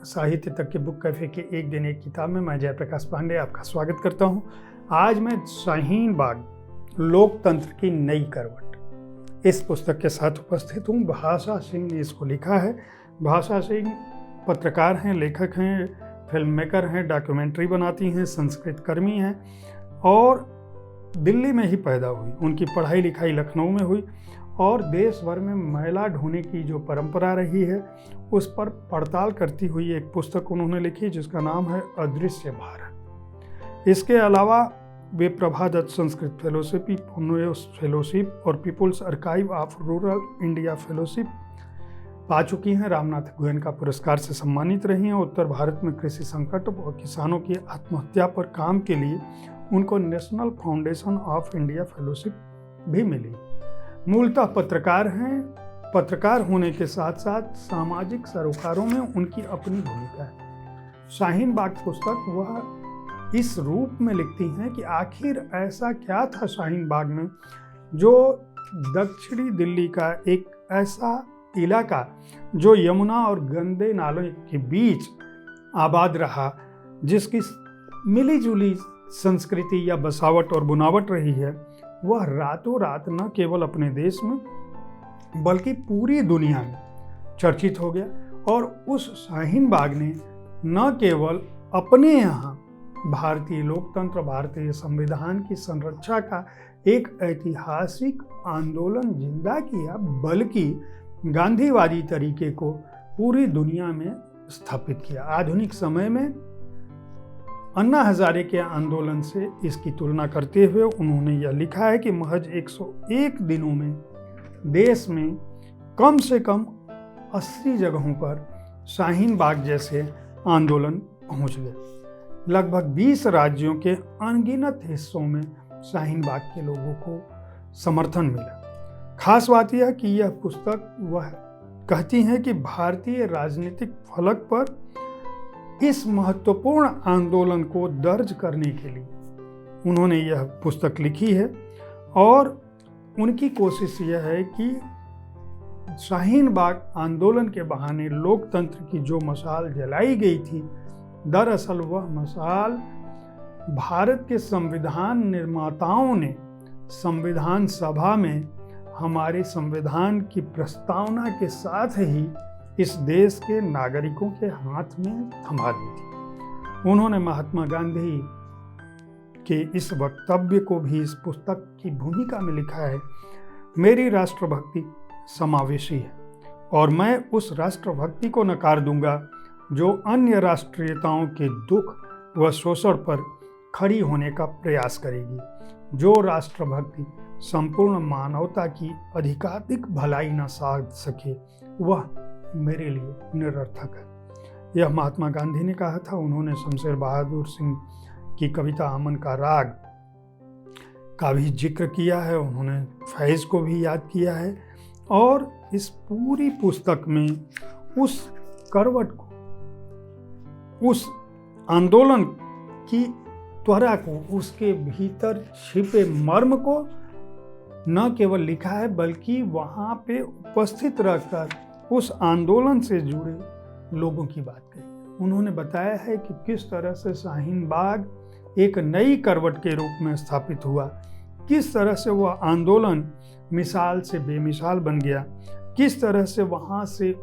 साहित्य तक के बुक कैफे के एक दिन एक किताब में मैं जयप्रकाश पांडे आपका स्वागत करता हूं। आज मैं शाहीन बाग, लोकतंत्र की नई करवट, इस पुस्तक के साथ उपस्थित हूं। भाषा सिंह ने इसको लिखा है। भाषा सिंह पत्रकार हैं, लेखक हैं, फिल्म मेकर हैं, डॉक्यूमेंट्री बनाती हैं, संस्कृत कर्मी हैं और दिल्ली में ही पैदा हुई। उनकी पढ़ाई लिखाई लखनऊ में हुई और देश भर में मैला ढोने की जो परंपरा रही है उस पर पड़ताल करती हुई एक पुस्तक उन्होंने लिखी जिसका नाम है अदृश्य भारत। इसके अलावा वे प्रभा दत्त संस्कृत फेलोशिप, पुनोस फेलोशिप और People's Archive of Rural India fellowship पा चुकी हैं। रामनाथ गोयनका पुरस्कार से सम्मानित रही हैं। उत्तर भारत में कृषि संकट और किसानों की आत्महत्या पर काम के लिए उनको national foundation of India fellowship भी मिली। मूलतः पत्रकार हैं। पत्रकार होने के साथ साथ सामाजिक सरोकारों में उनकी अपनी भूमिका है। शाहीन बाग पुस्तक वह इस रूप में लिखती हैं कि आखिर ऐसा क्या था शाहीन बाग में जो दक्षिणी दिल्ली का एक ऐसा इलाका जो यमुना और गंदे नालों के बीच आबाद रहा, जिसकी मिली जुली संस्कृति या बसावट और बुनावट रही है, वह रातों रात न केवल अपने देश में बल्कि पूरी दुनिया में चर्चित हो गया। और उस शाहीन बाग ने न केवल अपने यहाँ भारतीय लोकतंत्र, भारतीय संविधान की संरक्षा का एक ऐतिहासिक आंदोलन जिंदा किया, बल्कि गांधीवादी तरीके को पूरी दुनिया में स्थापित किया। आधुनिक समय में अन्ना हजारे के आंदोलन से इसकी तुलना करते हुए उन्होंने यह लिखा है कि महज 101 दिनों में देश में कम से कम 80 जगहों पर शाहीन बाग जैसे आंदोलन पहुंच गए। लगभग 20 राज्यों के अनगिनत हिस्सों में शाहीन बाग के लोगों को समर्थन मिला। खास बात यह कि यह पुस्तक वह कहती है कि भारतीय राजनीतिक फलक पर इस महत्वपूर्ण आंदोलन को दर्ज करने के लिए उन्होंने यह पुस्तक लिखी है। और उनकी कोशिश यह है कि शाहीन बाग आंदोलन के बहाने लोकतंत्र की जो मशाल जलाई गई थी, दरअसल वह मशाल भारत के संविधान निर्माताओं ने संविधान सभा में हमारे संविधान की प्रस्तावना के साथ ही इस देश के नागरिकों के हाथ में थमा दी थी। उन्होंने महात्मा गांधी के इस वक्तव्य को भी इस पुस्तक की भूमिका में लिखा है। मेरी राष्ट्रभक्ति समावेशी है और मैं उस राष्ट्रभक्ति को नकार दूंगा जो अन्य राष्ट्रीयताओं के दुख व शोषण पर खड़ी होने का प्रयास करेगी। जो राष्ट्रभक्ति संपूर्ण मानवता की अधिकाधिक भलाई न साध सके वह मेरे लिए निरर्थक है। यह महात्मा गांधी ने कहा था। उन्होंने शमशेर बहादुर सिंह की कविता अमन का राग का भी जिक्र किया है। उन्होंने फैज़ को भी याद किया है। और इस पूरी पुस्तक में उस करवट को, उस आंदोलन की त्वरा को, उसके भीतर छिपे मर्म को न केवल लिखा है बल्कि वहाँ पे उपस्थित रहकर उस आंदोलन से जुड़े लोगों की बात कही। उन्होंने बताया है कि किस तरह से शाहीन बाग एक नई करवट के रूप में स्थापित हुआ, किस तरह से वह आंदोलन मिसाल से बेमिसाल बन गया, किस तरह से वहाँ से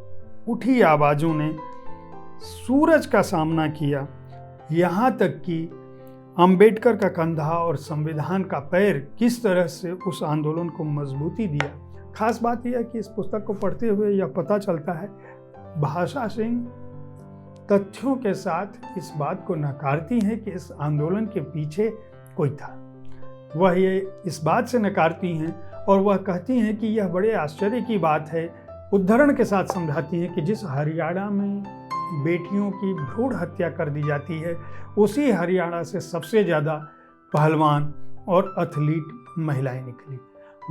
उठी आवाज़ों ने सूरज का सामना किया, यहाँ तक कि अंबेडकर का कंधा और संविधान का पैर किस तरह से उस आंदोलन को मजबूती दिया। खास बात यह है कि इस पुस्तक को पढ़ते हुए यह पता चलता है भाषा सिंह तथ्यों के साथ इस बात को नकारती हैं कि इस आंदोलन के पीछे कोई था। वह ये इस बात से नकारती हैं और वह कहती हैं कि यह बड़े आश्चर्य की बात है। उदाहरण के साथ समझाती हैं कि जिस हरियाणा में बेटियों की भ्रूण हत्या कर दी जाती है, उसी हरियाणा से सबसे ज़्यादा पहलवान और एथलीट महिलाएं निकली।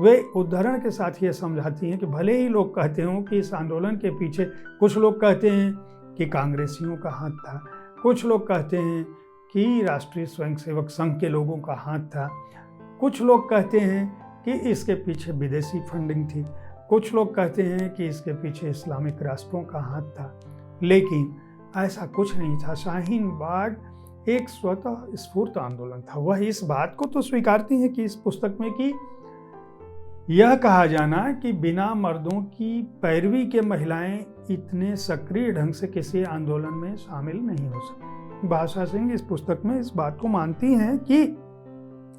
वे उदाहरण के साथ ये समझाती हैं कि भले ही लोग कहते हों कि इस आंदोलन के पीछे, कुछ लोग कहते हैं कि कांग्रेसियों का हाथ था, कुछ लोग कहते हैं कि राष्ट्रीय स्वयंसेवक संघ के लोगों का हाथ था, कुछ लोग कहते हैं कि इसके पीछे विदेशी फंडिंग थी, कुछ लोग कहते हैं कि इसके पीछे इस्लामिक राष्ट्रों का हाथ था। लेकिन ऐसा कुछ नहीं था। शाहीन बाग एक स्वतः स्फूर्त आंदोलन था। वह इस बात को तो स्वीकारती है कि इस पुस्तक में कि यह कहा जाना कि बिना मर्दों की पैरवी के महिलाएं इतने सक्रिय ढंग से किसी आंदोलन में शामिल नहीं हो सकती। भाषा सिंह इस पुस्तक में इस बात को मानती हैं कि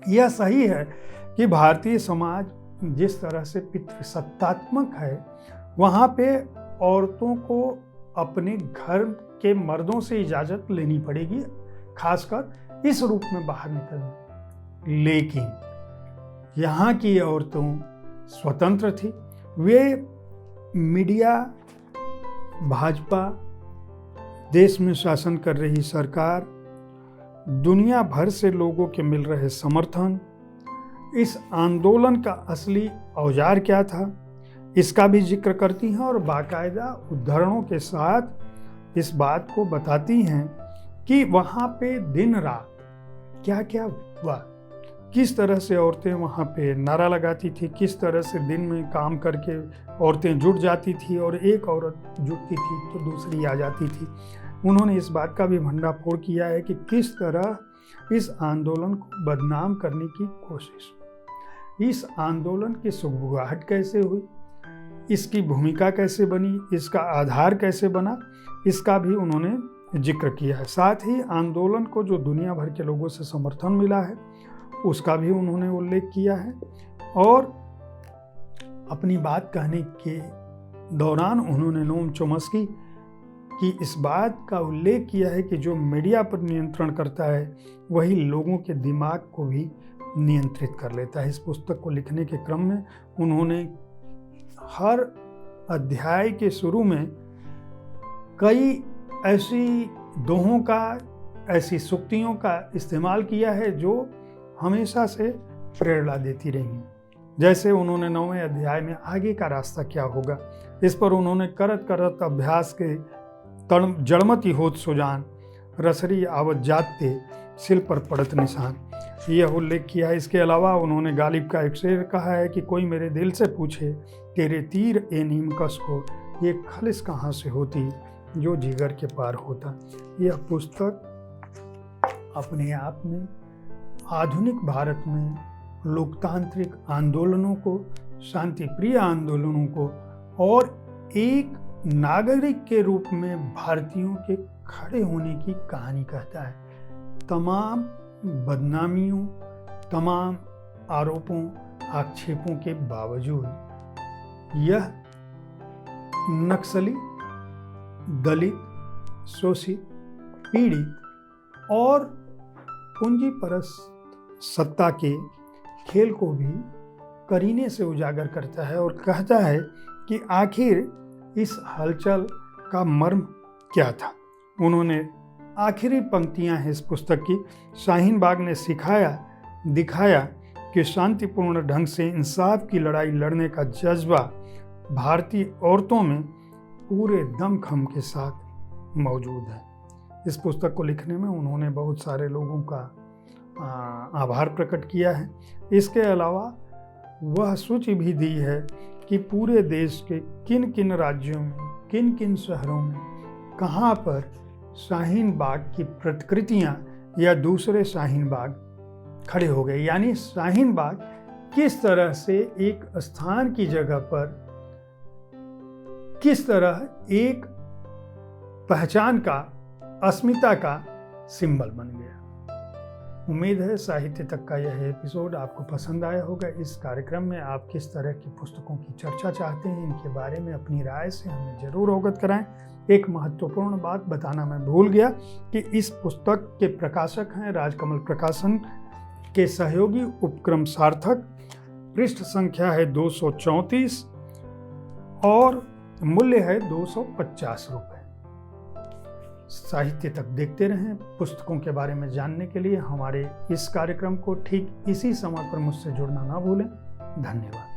यह सही है कि भारतीय समाज जिस तरह से पितृसत्तात्मक है, वहाँ पे औरतों को अपने घर के मर्दों से इजाज़त लेनी पड़ेगी, खासकर इस रूप में बाहर निकलने। लेकिन यहाँ की औरतों स्वतंत्र थी। वे मीडिया, भाजपा, देश में शासन कर रही सरकार, दुनिया भर से लोगों के मिल रहे समर्थन, इस आंदोलन का असली औजार क्या था, इसका भी जिक्र करती हैं और बाकायदा उदाहरणों के साथ इस बात को बताती हैं कि वहाँ पे दिन रात क्या क्या हुआ, किस तरह से औरतें वहाँ पे नारा लगाती थी, किस तरह से दिन में काम करके औरतें जुट जाती थी और एक औरत जुटती थी तो दूसरी आ जाती थी। उन्होंने इस बात का भी भंडाफोड़ किया है कि किस तरह इस आंदोलन को बदनाम करने की कोशिश, इस आंदोलन की सुगबुगाहट कैसे हुई, इसकी भूमिका कैसे बनी, इसका आधार कैसे बना, इसका भी उन्होंने जिक्र किया है। साथ ही आंदोलन को जो दुनिया भर के लोगों से समर्थन मिला है उसका भी उन्होंने उल्लेख किया है। और अपनी बात कहने के दौरान उन्होंने नोम चोम्स्की की इस बात का उल्लेख किया है कि जो मीडिया पर नियंत्रण करता है वही लोगों के दिमाग को भी नियंत्रित कर लेता है। इस पुस्तक को लिखने के क्रम में उन्होंने हर अध्याय के शुरू में कई ऐसी दोहों का, ऐसी सूक्तियों का इस्तेमाल किया है जो हमेशा से प्रेरणा देती रही हैं। जैसे उन्होंने 9वें अध्याय में आगे का रास्ता क्या होगा, इस पर उन्होंने करत करत अभ्यास के जड़मती होत सुजान, रसरी आवत जाते सिल पर पड़त निशान, यह उल्लेख किया है। इसके अलावा उन्होंने गालिब का एक शेर कहा है कि कोई मेरे दिल से पूछे तेरे तीर ए नीमकस को, ये खलिस कहाँ से होती जो जिगर के पार होता। यह पुस्तक अपने आप में आधुनिक भारत में लोकतांत्रिक आंदोलनों को, शांति प्रिय आंदोलनों को और एक नागरिक के रूप में भारतीयों के खड़े होने की कहानी कहता है। तमाम बदनामियों, तमाम आरोपों, आक्षेपों के बावजूद यह नक्सली, दलित, शोषित, पीड़ित और पूंजीपरस्त सत्ता के खेल को भी करीने से उजागर करता है और कहता है कि आखिर इस हलचल का मर्म क्या था। उन्होंने आखिरी पंक्तियां हैं इस पुस्तक की, शाहीन बाग ने सिखाया, दिखाया कि शांतिपूर्ण ढंग से इंसाफ की लड़ाई लड़ने का जज्बा भारतीय औरतों में पूरे दमखम के साथ मौजूद है। इस पुस्तक को लिखने में उन्होंने बहुत सारे लोगों का आभार प्रकट किया है। इसके अलावा वह सूची भी दी है कि पूरे देश के किन किन राज्यों में, किन किन शहरों में, कहाँ पर शाहीन बाग की प्रतिकृतियाँ या दूसरे शाहीन बाग खड़े हो गए, यानी शाहीन बाग किस तरह से एक स्थान की जगह पर किस तरह एक पहचान का, अस्मिता का सिंबल बन गया। उम्मीद है साहित्य तक का यह एपिसोड आपको पसंद आया होगा। इस कार्यक्रम में आप किस तरह की पुस्तकों की चर्चा चाहते हैं, इनके बारे में अपनी राय से हमें जरूर अवगत कराएं। एक महत्वपूर्ण बात बताना मैं भूल गया कि इस पुस्तक के प्रकाशक हैं राजकमल प्रकाशन के सहयोगी उपक्रम सार्थक। पृष्ठ संख्या है 234 और मूल्य है 250 रुपये। साहित्य तक देखते रहें। पुस्तकों के बारे में जानने के लिए हमारे इस कार्यक्रम को ठीक इसी समय पर मुझसे जुड़ना ना भूलें। धन्यवाद।